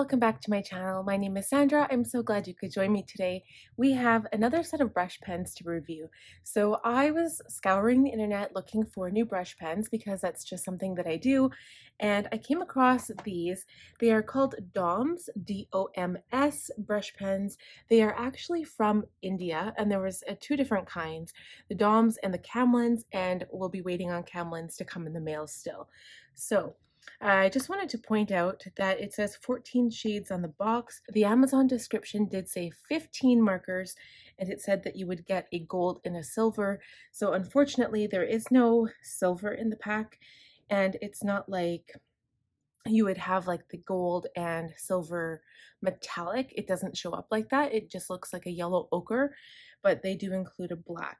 welcome back to my channel. My name is Sandra. I'm so glad you could join me today. We have another set of brush pens to review. So I was scouring the internet looking for new brush pens because that's just something that I do, and I came across these. They are called DOMS, D-O-M-S brush pens. They are actually from India, and there was two different kinds, the DOMS and the Camlins, and we'll be waiting on Camlins to come in the mail still. So I just wanted to point out that it says 14 shades on the box. The Amazon description did say 15 markers, and it said that you would get a gold and a silver. So unfortunately, there is no silver in the pack, and it's not like you would have like the gold and silver metallic. It doesn't show up like that. It just looks like a yellow ochre, but they do include a black.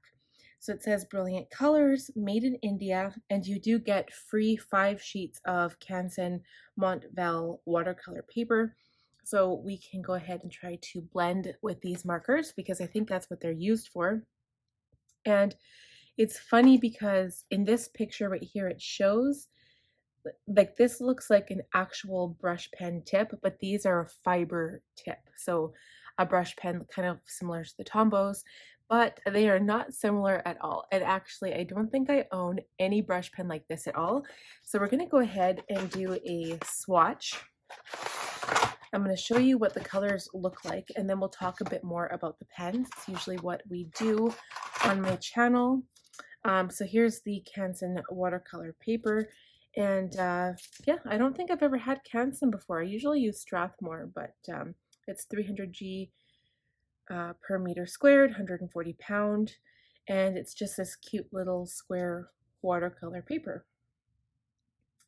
So it says brilliant colors, made in India, and you do get free 5 sheets of Canson Montvel watercolor paper. So we can go ahead and try to blend with these markers because I think that's what they're used for. And it's funny because in this picture right here, it shows like this looks like an actual brush pen tip, but these are a fiber tip. So a brush pen kind of similar to the Tombos, but they are not similar at all. And actually, I don't think I own any brush pen like this at all. So we're gonna go ahead and do a swatch. I'm going to show you what the colors look like, and then we'll talk a bit more about the pens. It's usually what we do on my channel. So here's the Canson watercolor paper. And yeah, I don't think I've ever had Canson before. I usually use Strathmore, but it's 300G per meter squared, 140 pound. And it's just this cute little square watercolor paper.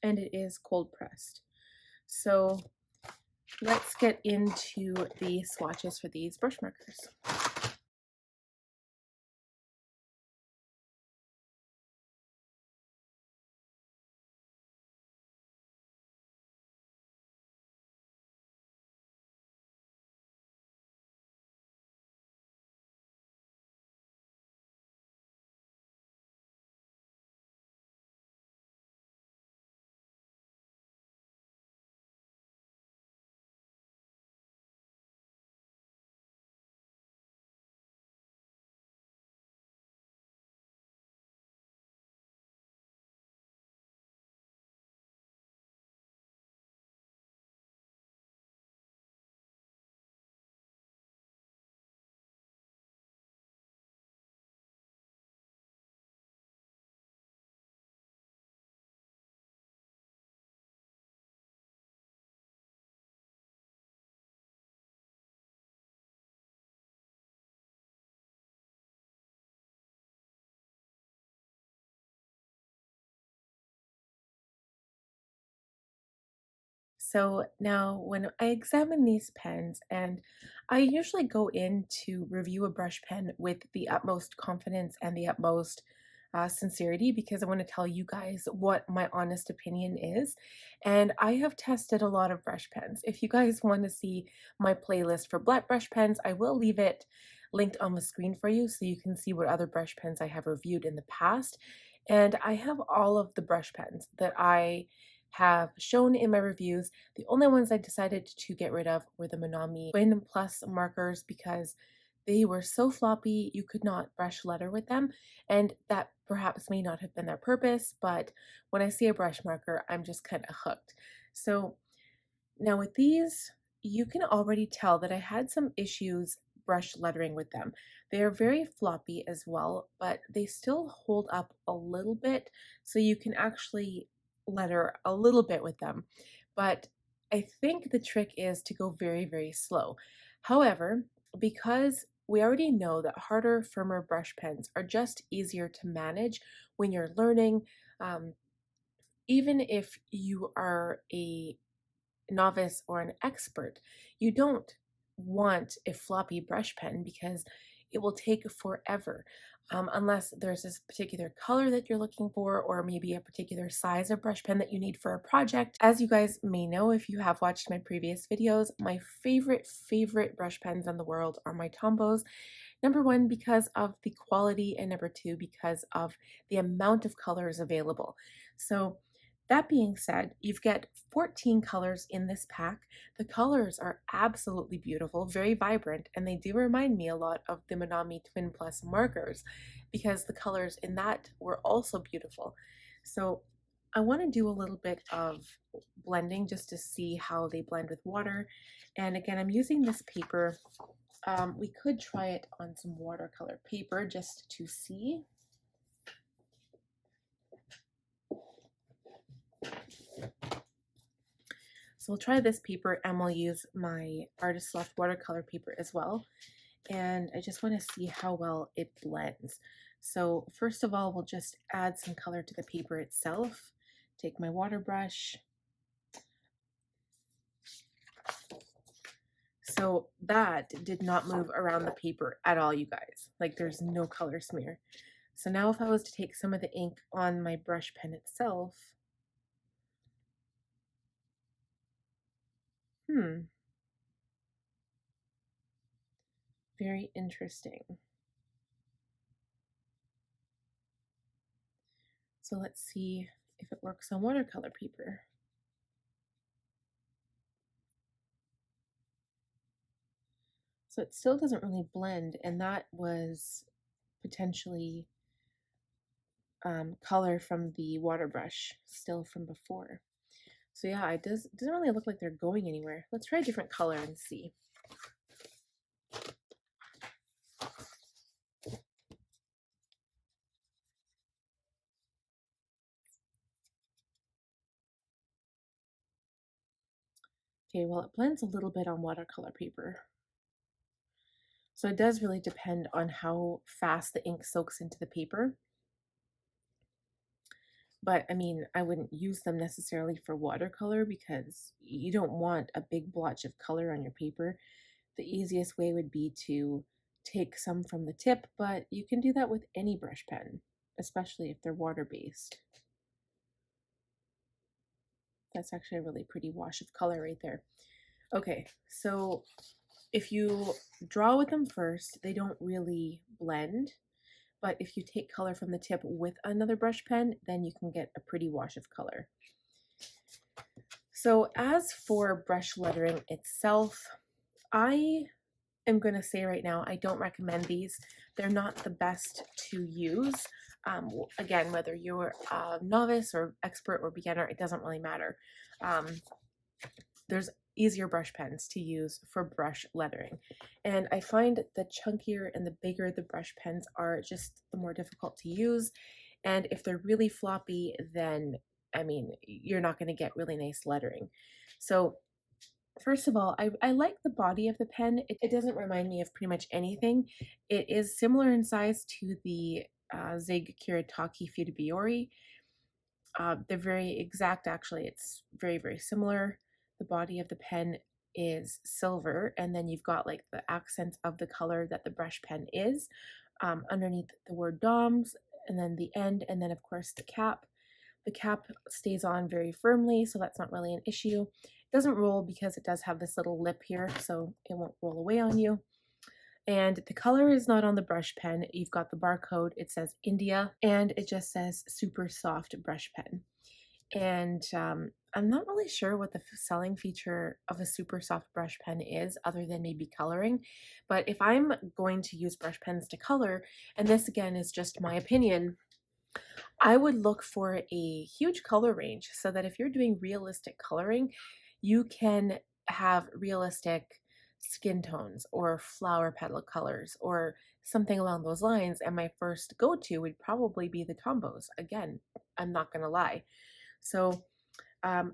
And it is cold pressed. So let's get into the swatches for these brush markers. So now when I examine these pens, and I usually go in to review a brush pen with the utmost confidence and the utmost sincerity because I want to tell you guys what my honest opinion is. And I have tested a lot of brush pens. If you guys want to see my playlist for black brush pens, I will leave it linked on the screen for you so you can see what other brush pens I have reviewed in the past. And I have all of the brush pens that I have shown in my reviews. The only ones I decided to get rid of were the Monami Twin Plus markers because they were so floppy you could not brush letter with them, and that perhaps may not have been their purpose, but when I see a brush marker, I'm just kind of hooked. So now with these, you can already tell that I had some issues brush lettering with them. They are very floppy as well, but they still hold up a little bit, so you can actually letter a little bit with them. But I think the trick is to go very, very slow. However, because we already know that harder, firmer brush pens are just easier to manage when you're learning, even if you are a novice or an expert, you don't want a floppy brush pen because it will take forever. Unless there's this particular color that you're looking for, or maybe a particular size of brush pen that you need for a project. As you guys may know, if you have watched my previous videos, my favorite brush pens in the world are my Tombos. Number one, because of the quality, and number two, because of the amount of colors available. So That being said, you've got 14 colors in this pack. The colors are absolutely beautiful, very vibrant, and they do remind me a lot of the Manami Twin Plus markers because the colors in that were also beautiful. So I want to do a little bit of blending just to see how they blend with water. And again, I'm using this paper. We could try it on some watercolor paper just to see. So we'll try this paper and we'll use my Artist Loft watercolor paper as well. And I just want to see how well it blends. So first of all, we'll just add some color to the paper itself. Take my water brush. So that did not move around the paper at all, you guys. Like there's no color smear. So now if I was to take some of the ink on my brush pen itself, very interesting. So let's see if it works on watercolor paper. So it still doesn't really blend, and that was potentially color from the water brush still from before. So yeah, it doesn't really look like they're going anywhere. Let's try a different color and see. Okay, well, it blends a little bit on watercolor paper. So it does really depend on how fast the ink soaks into the paper. But I mean, I wouldn't use them necessarily for watercolor because you don't want a big blotch of color on your paper. The easiest way would be to take some from the tip, but you can do that with any brush pen, especially if they're water-based. That's actually a really pretty wash of color right there. Okay, so if you draw with them first, they don't really blend, but if you take color from the tip with another brush pen, then you can get a pretty wash of color. So as for brush lettering itself, I am going to say right now, I don't recommend these. They're not the best to use. Again, whether you're a novice or expert or beginner, it doesn't really matter. There's easier brush pens to use for brush lettering. And I find the chunkier and the bigger the brush pens are, just the more difficult to use. And if they're really floppy, then, I mean, you're not going to get really nice lettering. So first of all, I like the body of the pen. It doesn't remind me of pretty much anything. It is similar in size to the Zig Kiritaki Fudibiori. They're very exact, actually. It's very, very similar. The body of the pen is silver, and then you've got like the accents of the color that the brush pen is underneath the word DOMS, and then the end, and then of course the cap. The cap stays on very firmly, so that's not really an issue. It doesn't roll because it does have this little lip here, so it won't roll away on you. And the color is not on the brush pen. You've got the barcode, it says India, and it just says super soft brush pen. And I'm not really sure what the selling feature of a super soft brush pen is, other than maybe coloring. But if I'm going to use brush pens to color, and this again is just my opinion, I would look for a huge color range so that if you're doing realistic coloring, you can have realistic skin tones or flower petal colors or something along those lines. And my first go-to would probably be the Tombos. Again, I'm not going to lie. So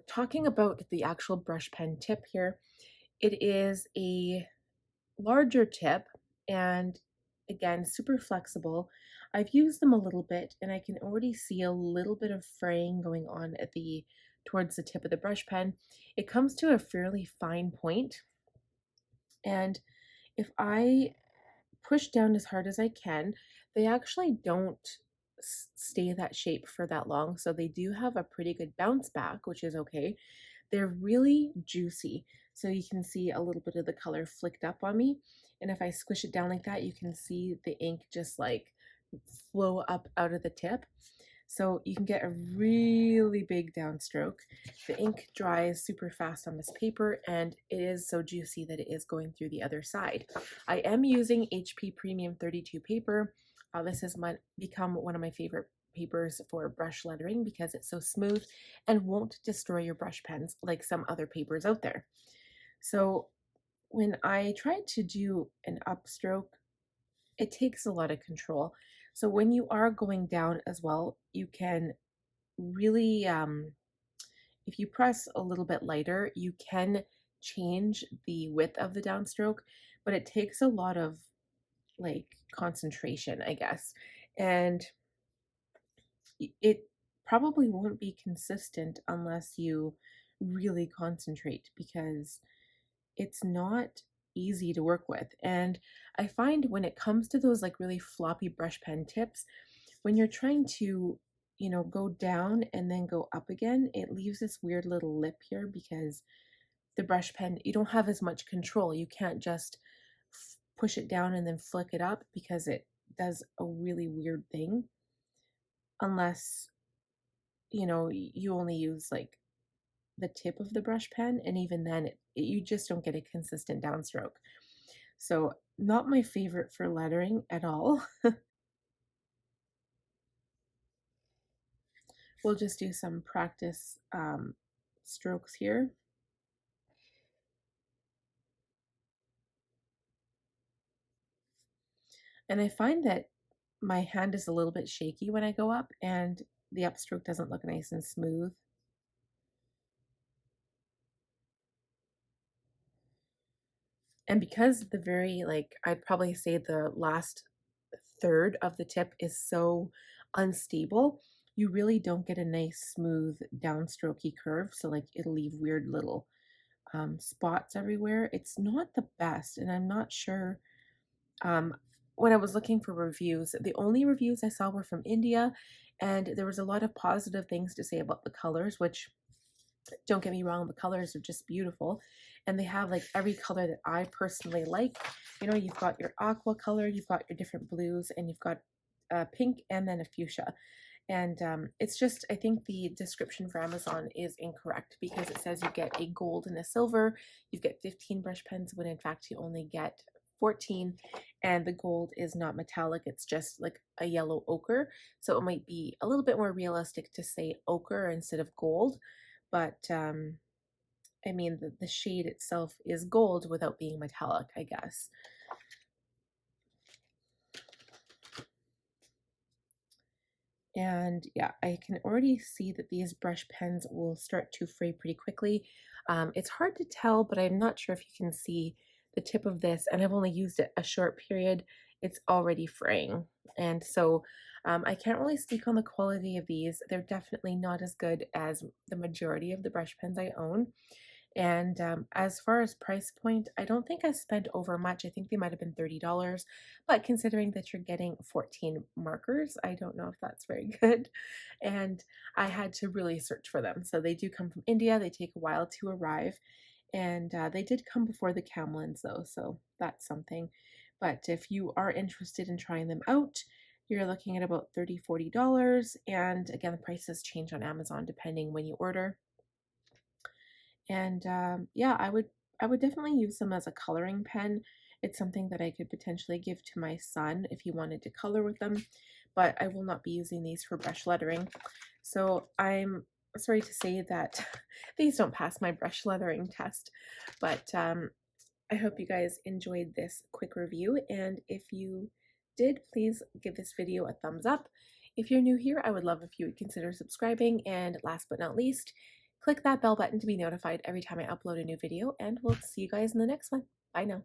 talking about the actual brush pen tip here, it is a larger tip and again, super flexible. I've used them a little bit and I can already see a little bit of fraying going on at towards the tip of the brush pen. It comes to a fairly fine point, and if I push down as hard as I can, they actually don't stay that shape for that long, so they do have a pretty good bounce back, which is okay. They're really juicy, so you can see a little bit of the color flicked up on me, and if I squish it down like that, you can see the ink just like flow up out of the tip. So you can get a really big downstroke. The ink dries super fast on this paper, and it is so juicy that it is going through the other side. I am using HP Premium 32 paper. This has become one of my favorite papers for brush lettering because it's so smooth and won't destroy your brush pens like some other papers out there. So when I try to do an upstroke, it takes a lot of control. So when you are going down as well, you can really, if you press a little bit lighter, you can change the width of the downstroke, but it takes a lot of like concentration, I guess. And it probably won't be consistent unless you really concentrate because it's not easy to work with. And I find when it comes to those like really floppy brush pen tips, when you're trying to, go down and then go up again, it leaves this weird little lip here because the brush pen, you don't have as much control. You can't just push it down and then flick it up because it does a really weird thing unless, you only use like the tip of the brush pen, and even then you just don't get a consistent downstroke. So not my favorite for lettering at all. We'll just do some practice strokes here. And I find that my hand is a little bit shaky when I go up, and the upstroke doesn't look nice and smooth. And because the very, I'd probably say the last third of the tip is so unstable, you really don't get a nice smooth downstrokey curve. So like it'll leave weird little spots everywhere. It's not the best, and I'm not sure. Um, when I was looking for reviews, the only reviews I saw were from India, and there was a lot of positive things to say about the colors, which, don't get me wrong, the colors are just beautiful, and they have like every color that I personally like. You've got your aqua color, you've got your different blues, and you've got pink and then a fuchsia. And it's just, I think the description for Amazon is incorrect because it says you get a gold and a silver, you get 15 brush pens, when in fact you only get 14, and the gold is not metallic, it's just like a yellow ochre. So it might be a little bit more realistic to say ochre instead of gold, but I mean, the shade itself is gold without being metallic, I guess. And yeah, I can already see that these brush pens will start to fray pretty quickly. It's hard to tell, but I'm not sure if you can see the tip of this, and I've only used it a short period. It's already fraying. And so I can't really speak on the quality of these. They're definitely not as good as the majority of the brush pens I own. And as far as price point, I don't think I spent over much. I think they might have been $30, but considering that you're getting 14 markers, I don't know if that's very good. And I had to really search for them. So they do come from India. They take a while to arrive, and they did come before the Camlins though, so that's something. But if you are interested in trying them out, you're looking at about $30–40. And again, the prices change on Amazon depending when you order. And yeah, I would definitely use them as a coloring pen. It's something that I could potentially give to my son if he wanted to color with them, but I will not be using these for brush lettering. So I'm sorry to say that these don't pass my brush lettering test, but I hope you guys enjoyed this quick review, and if you did, please give this video a thumbs up. If you're new here, I would love if you would consider subscribing, and last but not least, click that bell button to be notified every time I upload a new video, and we'll see you guys in the next one. Bye now.